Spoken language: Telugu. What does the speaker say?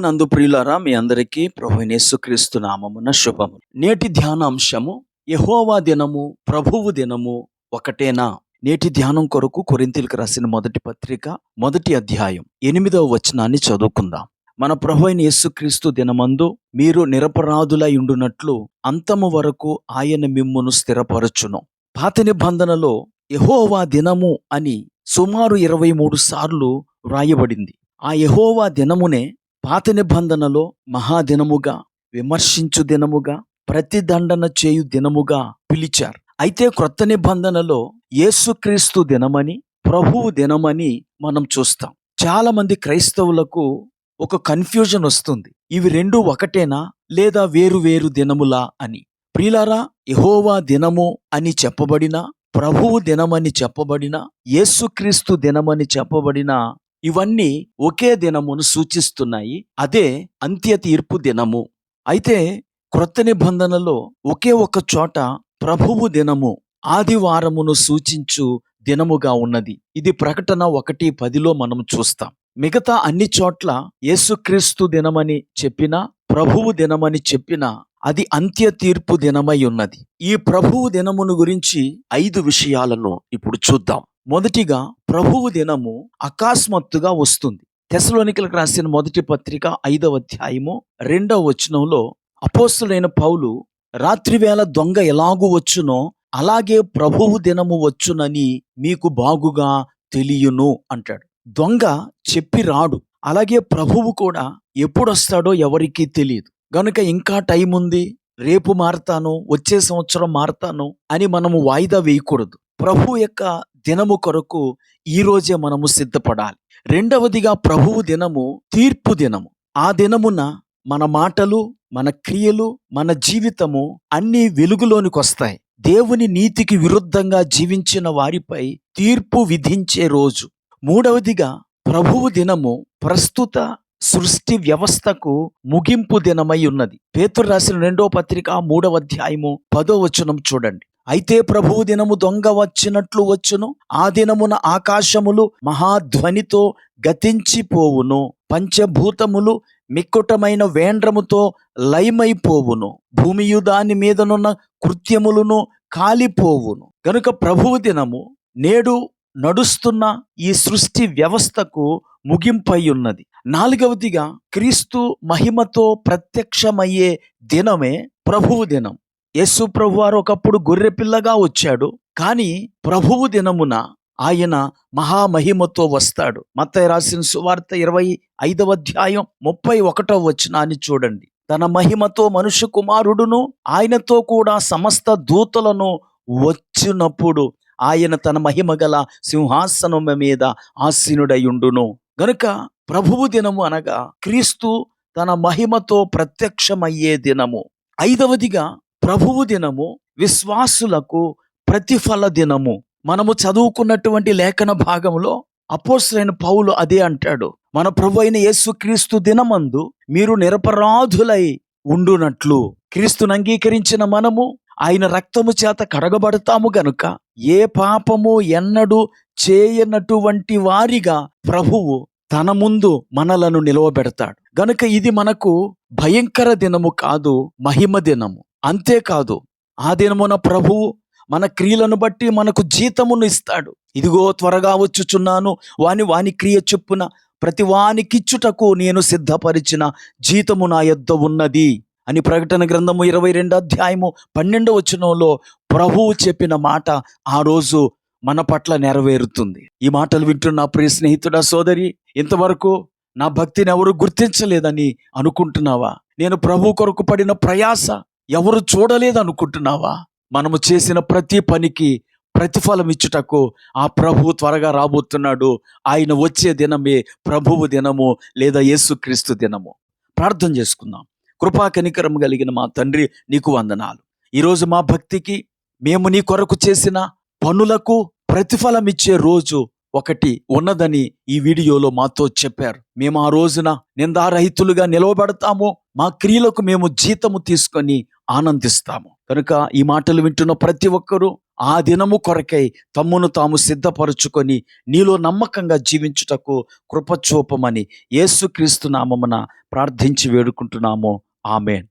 ప్రభువునందు ప్రియులారా, మీ అందరికీ ప్రభువైన యేసుక్రీస్తు నామమున శుభము. నేటి ధ్యానాంశము యెహోవా దినము ప్రభువు దినము ఒకటేనా. నేటి ధ్యానం కొరకు కొరింథీయులకు రాసిన మొదటి పత్రిక 1వ అధ్యాయం 8వ వచనాన్ని చదువుకుందాం. మన ప్రభువైన యేసుక్రీస్తు దినమందు మీరు నిరపరాధులై ఉండునట్లు అంతము వరకు ఆయన మిమ్మును స్థిరపరచును. పాత నిబంధనలో యెహోవా దినము అని సుమారు 23 సార్లు వ్రాయబడింది. ఆ యెహోవా దినమునే పాత నిబంధనలో మహాదినముగా, విమర్శించు దినముగా, ప్రతిదండన చేయు దినముగా పిలిచారు. అయితే క్రొత్త నిబంధనలో యేసుక్రీస్తు దినమని, ప్రభువు దినమని మనం చూస్తాం. చాలా మంది క్రైస్తవులకు ఒక కన్ఫ్యూజన్ వస్తుంది. ఇవి రెండు ఒకటేనా లేదా వేరు వేరు దినములా అని. ప్రియులారా, యెహోవా దినము అని చెప్పబడిన, ప్రభువు దినమని చెప్పబడిన, యేసుక్రీస్తు దినమని చెప్పబడిన ఇవన్నీ ఒకే దినమును సూచిస్తున్నాయి. అదే అంత్య తీర్పు దినము. అయితే క్రొత్త నిబంధనలో ఒకే ఒక చోట ప్రభువు దినము ఆదివారమును సూచించు దినముగా ఉన్నది. ఇది ప్రకటన 1:10లో మనం చూస్తాం. మిగతా అన్ని చోట్ల యేసుక్రీస్తు దినమని చెప్పినా, ప్రభువు దినమని చెప్పినా అది అంత్య తీర్పు దినమై ఉన్నది. ఈ ప్రభువు దినమును గురించి 5 విషయాలను ఇప్పుడు చూద్దాం. మొదటిగా, ప్రభువు దినము అకస్మాత్తుగా వస్తుంది. తెస్సలోనికలకు రాసిన మొదటి పత్రిక 5వ అధ్యాయము 2వ వచనంలో అపోస్తలుడైన పౌలు, రాత్రివేళ దొంగ ఎలాగూ వచ్చునో అలాగే ప్రభువు దినము వచ్చునని మీకు బాగుగా తెలియను అంటాడు. దొంగ చెప్పి రాడు. అలాగే ప్రభువు కూడా ఎప్పుడొస్తాడో ఎవరికీ తెలియదు. గనుక ఇంకా టైం ఉంది, రేపు మారతాను, వచ్చే సంవత్సరం మారతాను అని మనము వాయిదా వేయకూడదు. ప్రభు యొక్క దినము కొరకు ఈ రోజే మనము సిద్ధపడాలి. రెండవదిగా, ప్రభువు దినము తీర్పు దినము. ఆ దినమున మన మాటలు, మన క్రియలు, మన జీవితము అన్నీ వెలుగులోనికి వస్తాయి. దేవుని నీతికి విరుద్ధంగా జీవించిన వారిపై తీర్పు విధించే రోజు. మూడవదిగా, ప్రభువు దినము ప్రస్తుత సృష్టి వ్యవస్థకు ముగింపు దినమై ఉన్నది. పేతురు రాసిన 2వ పత్రిక 3వ అధ్యాయము 10వ వచనం చూడండి. అయితే ప్రభువు దినము దొంగ వచ్చినట్లు వచ్చును. ఆ దినమున ఆకాశములు మహాధ్వనితో గతించిపోవును, పంచభూతములు మిక్కుటమైన వేండ్రముతో లయమైపోవును, భూమియు దాని మీదనున్న కృత్యములను కాలిపోవును. గనుక ప్రభువు దినము నేడు నడుస్తున్న ఈ సృష్టి వ్యవస్థకు ముగింపై ఉన్నది. నాలుగవదిగా, క్రీస్తు మహిమతో ప్రత్యక్షమయ్యే దినమే ప్రభువు దినం. యేసు ప్రభువారు ఒకప్పుడు గొర్రెపిల్లగా వచ్చాడు, కానీ ప్రభువు దినమున ఆయన మహామహిమతో వస్తాడు. మత్తయి రాసిన సువార్త 25వ అధ్యాయం 31వ వచనాన్ని చూడండి. తన మహిమతో మనుష్య కుమారుడును ఆయనతో కూడా సమస్త దూతలను వచ్చినప్పుడు ఆయన తన మహిమ గల సింహాసనం మీద ఆసీనుడయుండును. గనుక ప్రభువు దినము అనగా క్రీస్తు తన మహిమతో ప్రత్యక్షమయ్యే దినము. ఐదవదిగా, ప్రభువు దినము విశ్వాసులకు ప్రతిఫల దినము. మనము చదువుకున్నటువంటి లేఖన భాగంలో అపోస్తలుడైన పౌలు అదే అంటాడు. మన ప్రభు అయిన యేసుక్రీస్తు దినమందు మీరు నిరపరాధులై ఉండునట్లు. క్రీస్తును అంగీకరించిన మనము ఆయన రక్తము చేత కడగబడతాము గనుక ఏ పాపము ఎన్నడూ చేయనటువంటి వారిగా ప్రభువు తన ముందు మనలను నిలవబెడతాడు. గనుక ఇది మనకు భయంకర దినము కాదు, మహిమ దినము. అంతేకాదు, ఆ దినమున ప్రభువు మన క్రియలను బట్టి మనకు జీతమును ఇస్తాడు. ఇదిగో త్వరగా వచ్చుచున్నాను, వాని క్రియ చొప్పున ప్రతి వానికిచ్చుటకు నేను సిద్ధపరిచిన జీతము నా యొద్ద ఉన్నది అని ప్రకటన గ్రంథము 22వ అధ్యాయము 12వ వచనంలో ప్రభువు చెప్పిన మాట ఆ రోజు మన పట్ల నెరవేరుతుంది. ఈ మాటలు వింటున్న ప్రియ స్నేహితుడా, సోదరి, ఇంతవరకు నా భక్తిని ఎవరు గుర్తించలేదని అనుకుంటున్నావా? నేను ప్రభు కొరకు పడిన ప్రయాస ఎవరు చూడలేదనుకుంటున్నావా? మనము చేసిన ప్రతి పనికి ప్రతిఫలం ఇచ్చుటకు ఆ ప్రభువు త్వరగా రాబోతున్నాడు. ఆయన వచ్చే దినమే ప్రభువు దినము లేదా యేసుక్రీస్తు దినము. ప్రార్థన చేసుకుందాం. కృపా కనికరం కలిగిన మా తండ్రి, నీకు వందనాలు. ఈరోజు మా భక్తికి, మేము నీ కొరకు చేసిన పనులకు ప్రతిఫలం ఇచ్చే రోజు ఒకటి ఉన్నదని ఈ వీడియోలో మాతో చెప్పారు. మేము ఆ రోజున నిందారహితులుగా నిలవబడతాము. మా క్రియలకు మేము జీతము తీసుకొని ఆనందిస్తాము. కనుక ఈ మాటలు వింటున్న ప్రతి ఒక్కరూ ఆ దినము కొరకై తమ్మును తాము సిద్ధపరుచుకొని నీలో నమ్మకంగా జీవించుటకు కృప చూపమని యేసుక్రీస్తు నామమున ప్రార్థించి వేడుకుంటున్నాము. ఆమేన్.